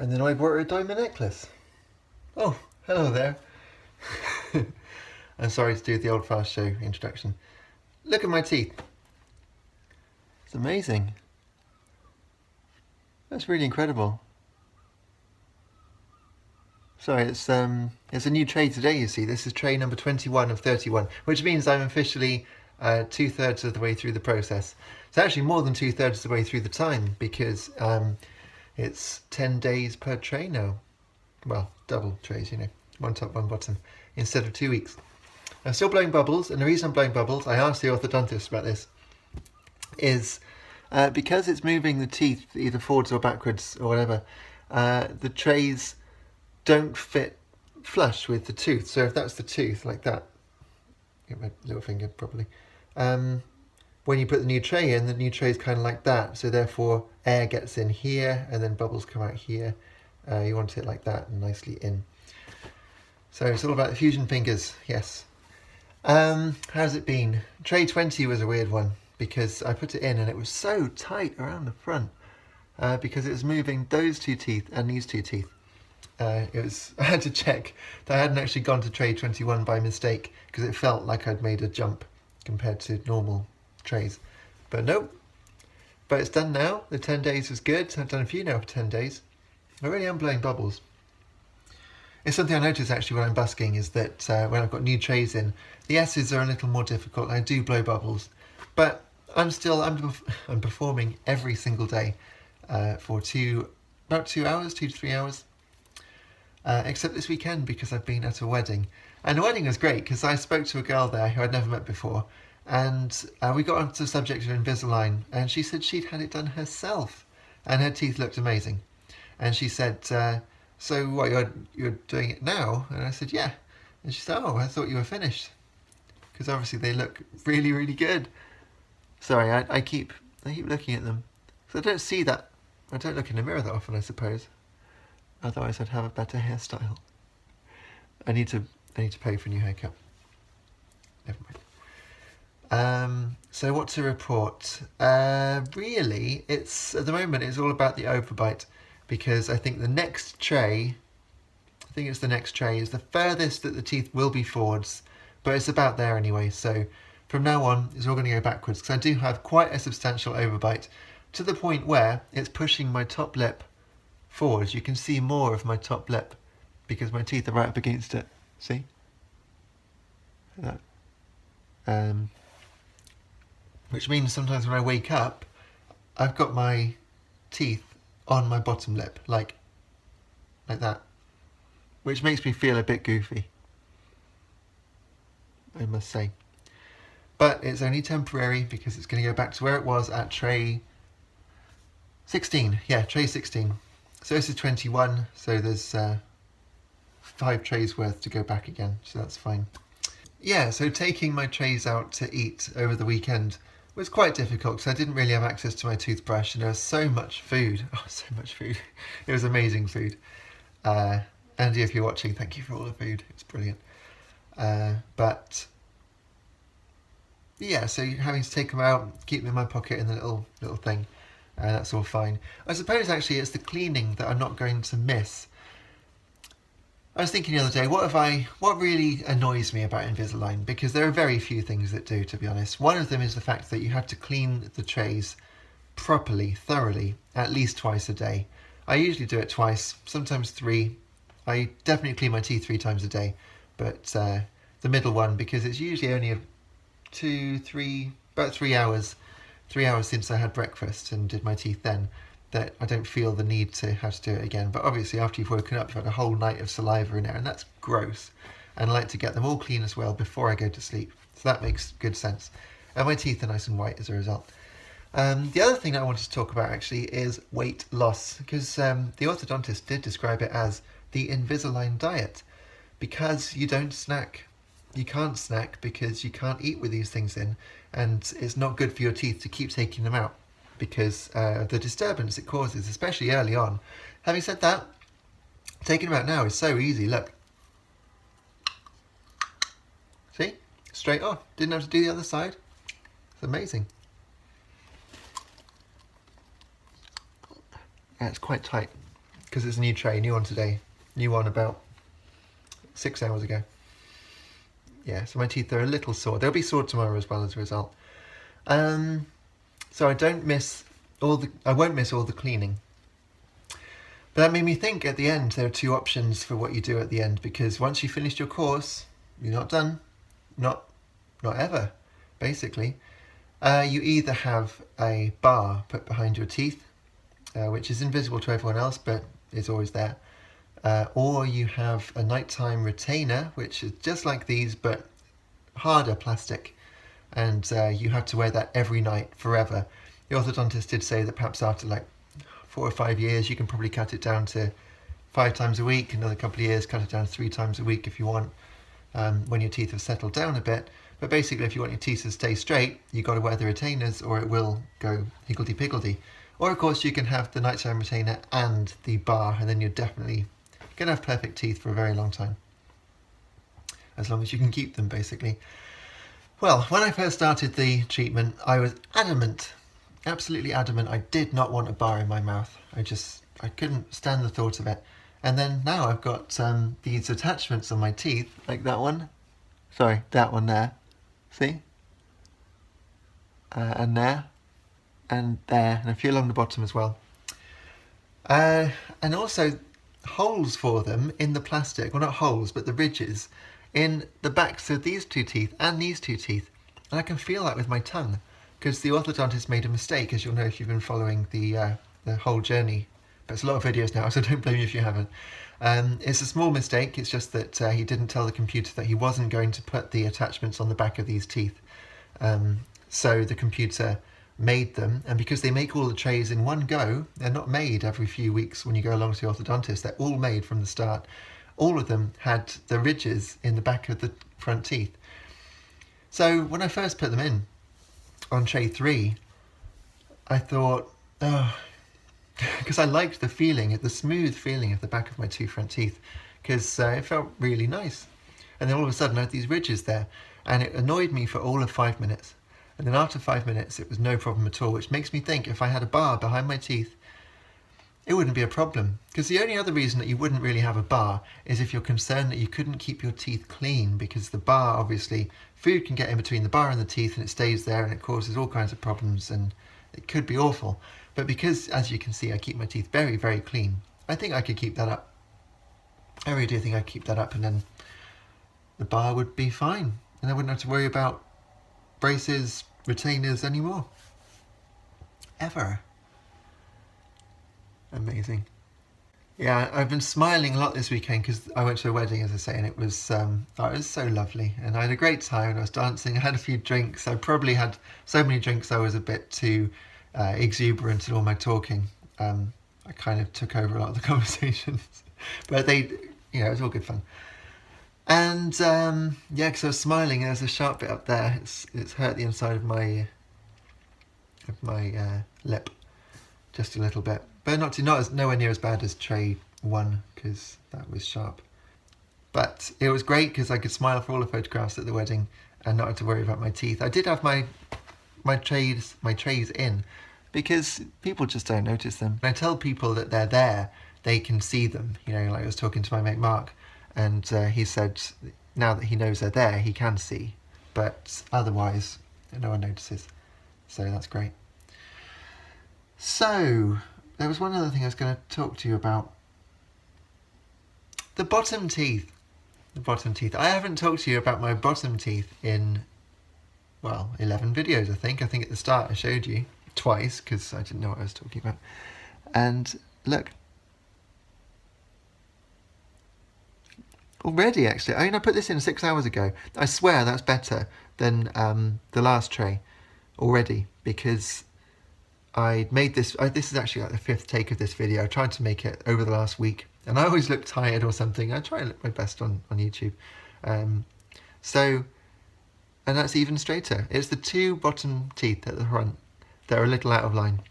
And then I bought her a diamond necklace. Oh, hello there. I'm sorry to do the old fast show introduction. Look at my teeth. It's amazing. That's really incredible. Sorry, it's a new tray today, you see. This is tray number 21 of 31, which means I'm officially 2/3 of the way through the process. It's actually more than 2/3 of the way through the time, because it's 10 days per tray now. Well, double trays, you know, one top, one bottom, instead of 2 weeks. I'm still blowing bubbles, and the reason I'm blowing bubbles, I asked the orthodontist about this, is because it's moving the teeth either forwards or backwards or whatever, the trays don't fit flush with the tooth. So if that's the tooth, like that, get my little finger properly, when you put the new tray in, the new tray is kind of like that, so therefore air gets in here and then bubbles come out here. You want it like that and nicely in. So it's all about the fusion fingers, yes. How's it been? Tray 20 was a weird one because I put it in and it was so tight around the front because it was moving those two teeth and these two teeth. I had to check that I hadn't actually gone to tray 21 by mistake because it felt like I'd made a jump compared to normal trays. But nope. But it's done now. The 10 days was good. I've done a few now for 10 days. I really am blowing bubbles. It's something I notice actually when I'm busking is that when I've got new trays in, the S's are a little more difficult. I do blow bubbles. But I'm performing every single day for about 2 hours, 2 to 3 hours. Except this weekend because I've been at a wedding. And the wedding was great because I spoke to a girl there who I'd never met before, and we got onto the subject of Invisalign, and she said she'd had it done herself and her teeth looked amazing. And she said, so what, you're doing it now? And I said, yeah. And she said, oh, I thought you were finished. Because obviously they look really, really good. Sorry, I keep looking at them. So I don't see that. I don't look in the mirror that often, I suppose. Otherwise I'd have a better hairstyle. I need to pay for a new haircut. Never mind. So what to report? Really, it's at the moment it's all about the overbite, because I think the next tray, is the furthest that the teeth will be forwards, but it's about there anyway. So from now on, it's all going to go backwards because I do have quite a substantial overbite to the point where it's pushing my top lip forwards. You can see more of my top lip because my teeth are right up against it. See? Like that. Which means sometimes when I wake up, I've got my teeth on my bottom lip, like that, which makes me feel a bit goofy, I must say. But it's only temporary because it's going to go back to where it was at tray 16. Yeah, tray 16. So this is 21, so there's 5 trays worth to go back again, so that's fine. Yeah, so taking my trays out to eat over the weekend was quite difficult because I didn't really have access to my toothbrush and there was so much food. Oh, so much food. It was amazing food. Andy, if you're watching, thank you for all the food. It's brilliant. But yeah, so having to take them out, keep them in my pocket in the little thing. That's all fine. I suppose actually it's the cleaning that I'm not going to miss. I was thinking the other day, what really annoys me about Invisalign, because there are very few things that do, to be honest. One of them is the fact that you have to clean the trays properly, thoroughly, at least twice a day. I usually do it twice, sometimes 3. I definitely clean my teeth 3 times a day, but the middle one, because it's usually only about 3 hours. 3 hours since I had breakfast and did my teeth then, that I don't feel the need to have to do it again. But obviously after you've woken up, you've had a whole night of saliva in there, and that's gross. And I like to get them all clean as well before I go to sleep. So that makes good sense. And my teeth are nice and white as a result. The other thing that I wanted to talk about actually is weight loss, because the orthodontist did describe it as the Invisalign diet, because you don't snack. You can't snack because you can't eat with these things in, and it's not good for your teeth to keep taking them out because the disturbance it causes, especially early on. Having said that, taking them out now is so easy. Look. See? Straight off. Didn't have to do the other side. It's amazing. Yeah, it's quite tight. because it's a new tray, new one today, new one about 6 hours ago. Yeah, so my teeth are a little sore. They'll be sore tomorrow as well as a result. So I won't miss all the cleaning. But that made me think at the end there are two options for what you do at the end, because once you've finished your course, you're not done. Not ever, basically. You either have a bar put behind your teeth, which is invisible to everyone else, but is always there. Or you have a nighttime retainer, which is just like these, but harder plastic. And you have to wear that every night forever. The orthodontist did say that perhaps after like 4 or 5 years, you can probably cut it down to 5 times a week. Another couple of years, cut it down to 3 times a week if you want, when your teeth have settled down a bit. But basically, if you want your teeth to stay straight, you've got to wear the retainers or it will go higgledy-piggledy. Or, of course, you can have the nighttime retainer and the bar, and then you're definitely going to have perfect teeth for a very long time. As long as you can keep them, basically. Well, when I first started the treatment, I was adamant, absolutely adamant, I did not want a bar in my mouth. I couldn't stand the thought of it. And then now I've got these attachments on my teeth, like that one. Sorry, that one there. See? And there. And there. And a few along the bottom as well. And also holes for them in the plastic. Well, not holes, but the ridges in the backs of these two teeth and these two teeth. And I can feel that with my tongue, because the orthodontist made a mistake, as you'll know if you've been following the whole journey. But it's a lot of videos now, so don't blame me if you haven't. It's a small mistake. It's just that he didn't tell the computer that he wasn't going to put the attachments on the back of these teeth. So the computer made them, and because they make all the trays in one go, they're not made every few weeks when you go along to the orthodontist. They're all made from the start. All of them had the ridges in the back of the front teeth. So when I first put them in on tray 3, I thought, oh, because I liked the feeling, the smooth feeling of the back of my two front teeth, because it felt really nice. And then all of a sudden I had these ridges there, and it annoyed me for all of 5 minutes. And then after 5 minutes, it was no problem at all, which makes me think if I had a bar behind my teeth, it wouldn't be a problem. Because the only other reason that you wouldn't really have a bar is if you're concerned that you couldn't keep your teeth clean, because the bar, obviously, food can get in between the bar and the teeth and it stays there and it causes all kinds of problems and it could be awful. But because, as you can see, I keep my teeth very, very clean, I think I could keep that up. I really do think I could keep that up, and then the bar would be fine. And I wouldn't have to worry about braces, retainers anymore. Ever. Amazing. Yeah, I've been smiling a lot this weekend because I went to a wedding, as I say, and it was so lovely. And I had a great time, and I was dancing. I had a few drinks. I probably had so many drinks I was a bit too exuberant in all my talking. I kind of took over a lot of the conversations. But it was all good fun. And yeah, because I was smiling, there's a sharp bit up there. It's hurt the inside of my lip just a little bit, but nowhere near as bad as tray 1, because that was sharp. But it was great because I could smile for all the photographs at the wedding and not have to worry about my teeth. I did have my trays in because people just don't notice them. When I tell people that they're there, they can see them. Like I was talking to my mate Mark, and he said now that he knows they're there, he can see, but otherwise no one notices. So that's great. So there was one other thing I was going to talk to you about. The bottom teeth. I haven't talked to you about my bottom teeth in, 11 videos, I think. I think at the start I showed you twice because I didn't know what I was talking about. And look. Already, actually. I put this in 6 hours ago. I swear that's better than the last tray already, because I made this. This is actually like the 5th take of this video. I tried to make it over the last week, and I always look tired or something. I try and look my best on YouTube. And that's even straighter. It's the 2 bottom teeth at the front that are a little out of line.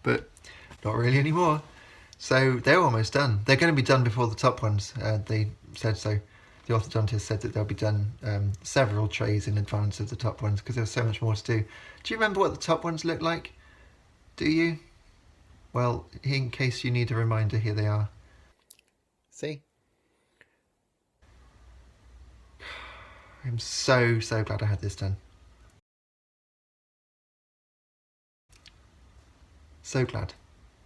But not really anymore. So they're almost done. They're going to be done before the top ones. They said so. The orthodontist said that they'll be done several trays in advance of the top ones because there's so much more to do. Do you remember what the top ones looked like? Do you? Well, in case you need a reminder, here they are. See? I'm so glad I had this done. So glad.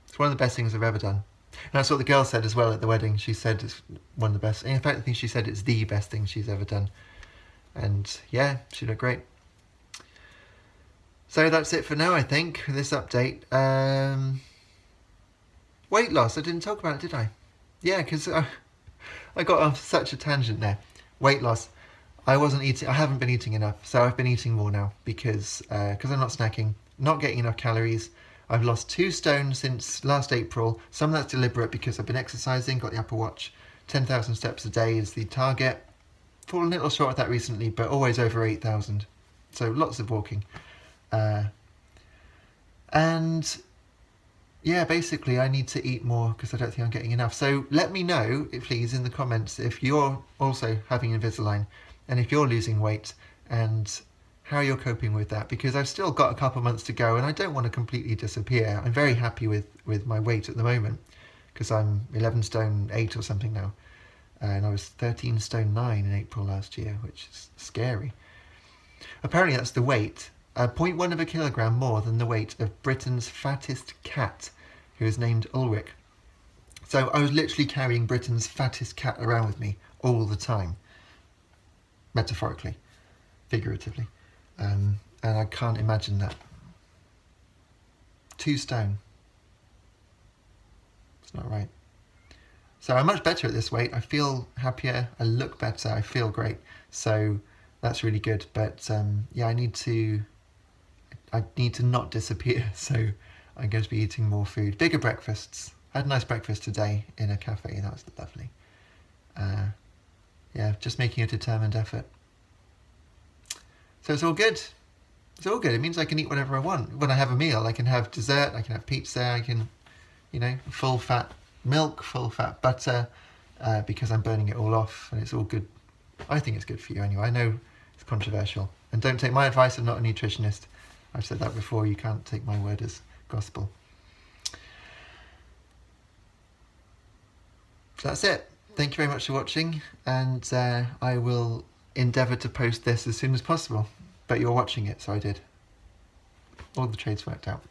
It's one of the best things I've ever done. And that's what the girl said as well at the wedding. She said it's one of the best. In fact, I think she said it's the best thing she's ever done. And yeah, she looked great. So that's it for now, I think, for this update. Weight loss, I didn't talk about it, did I? Yeah, because I got off such a tangent there. Weight loss. I haven't been eating enough, so I've been eating more now because I'm not snacking, not getting enough calories. I've lost 2 stone since last April. Some of that's deliberate because I've been exercising, got the Apple Watch. 10,000 steps a day is the target. Fallen a little short of that recently, but always over 8,000. So lots of walking. And yeah, basically I need to eat more because I don't think I'm getting enough. So let me know, please, in the comments if you're also having Invisalign and if you're losing weight and how you're coping with that, because I've still got a couple months to go and I don't want to completely disappear. I'm very happy with my weight at the moment because I'm 11 stone 8 or something now, and I was 13 stone 9 in April last year, which is scary. Apparently that's the weight, 0.1 of a kilogram more than the weight of Britain's fattest cat, who is named Ulrich. So I was literally carrying Britain's fattest cat around with me all the time, metaphorically, figuratively. And I can't imagine that. 2 stone. It's not right. So I'm much better at this weight. I feel happier, I look better, I feel great. So that's really good. But yeah, I need to not disappear. So I'm going to be eating more food. Bigger breakfasts. I had a nice breakfast today in a cafe. That was lovely. Yeah, just making a determined effort. So it's all good. It's all good. It means I can eat whatever I want. When I have a meal, I can have dessert, I can have pizza, I can, full fat milk, full fat butter, because I'm burning it all off and it's all good. I think it's good for you anyway. I know it's controversial. And don't take my advice, I'm not a nutritionist. I've said that before, you can't take my word as gospel. So that's it. Thank you very much for watching, and I will endeavour to post this as soon as possible. But you're watching it, so I did. All the trades worked out.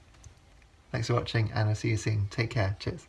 Thanks for watching, and I'll see you soon. Take care. Cheers.